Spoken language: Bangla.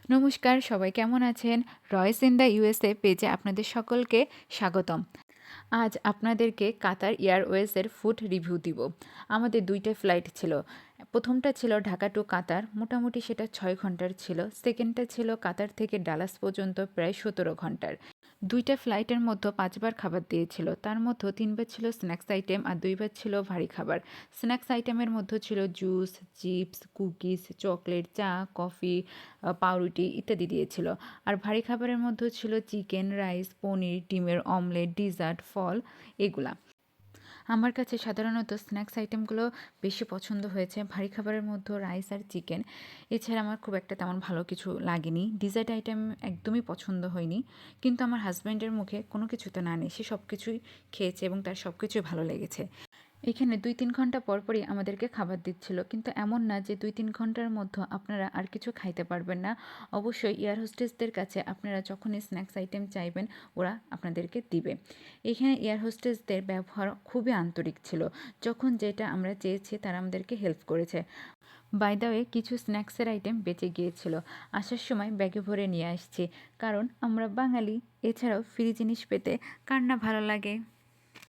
নমস্কার, সবাই কেমন আছেন? রয়েস ইন দ্য ইউএসএ পেজে আপনাদের সকলকে স্বাগতম। আজ আপনাদেরকে কাতার এয়ারওয়েজের ফুড রিভিউ দিব। আমাদের ২টা ফ্লাইট ছিল। প্রথমটা ছিল ঢাকা টু কাতার, মোটামুটি সেটা ৬ ঘন্টার ছিল। সেকেন্ডটা ছিল কাতার থেকে ডালাস পর্যন্ত প্রায় ১৭ ঘন্টার। ২টা ফ্লাইটের মধ্যে ৫ বার খাবার দিয়েছিল। তার মধ্যে ৩ বার ছিল স্ন্যাক্স আইটেম আর ২ বার ছিল ভারী খাবার। স্ন্যাক্স আইটেমের মধ্যে ছিল জুস, চিপস, কুকিজ, চকলেট, চা, কফি, পাউরুটি ইত্যাদি দিয়েছিল। আর ভারী খাবারের মধ্যে ছিল চিকেন, রাইস, পনির, ডিমের অমলেট, ডিজার্ট, ফল এগুলা। আমার কাছে সাধারণত স্ন্যাক্স আইটেমগুলো বেশি পছন্দ হয়েছে। ভারী খাবারের মধ্যে রাইস আর চিকেন। এছাড়া আমার খুব একটা তেমন ভালো কিছু লাগেনি। ডিজার্ট আইটেম একদমই পছন্দ হয়নি। কিন্তু আমার হাসব্যান্ডের মুখে কোনো কিছুতে না নেই। সে সব কিছুই খেয়েছে এবং তার সব কিছুই ভালো লেগেছে। এখানে ২-৩ ঘন্টা পরপরই আমাদেরকে খাবার দিচ্ছিল। কিন্তু এমন না যে ২-৩ ঘন্টার মধ্যে আপনারা আর কিছু খাইতে পারবেন না। অবশ্যই এয়ার হোস্টেসদের কাছে আপনারা যখনই স্ন্যাক্স আইটেম চাইবেন ওরা আপনাদেরকে দিবে। এখানে এয়ার হোস্টেসদের ব্যবহার খুবই আন্তরিক ছিল। যখন যেটা আমরা চেয়েছি তারা আমাদেরকে হেল্প করেছে। বাই দ্য ওয়ে কিছু স্ন্যাক্সের আইটেম বেঁচে গিয়েছিল। আসার সময় ব্যাগে ভরে নিয়ে আসছি। কারণ আমরা বাঙালি, এছাড়াও ফ্রি জিনিস পেতে কার না ভালো লাগে।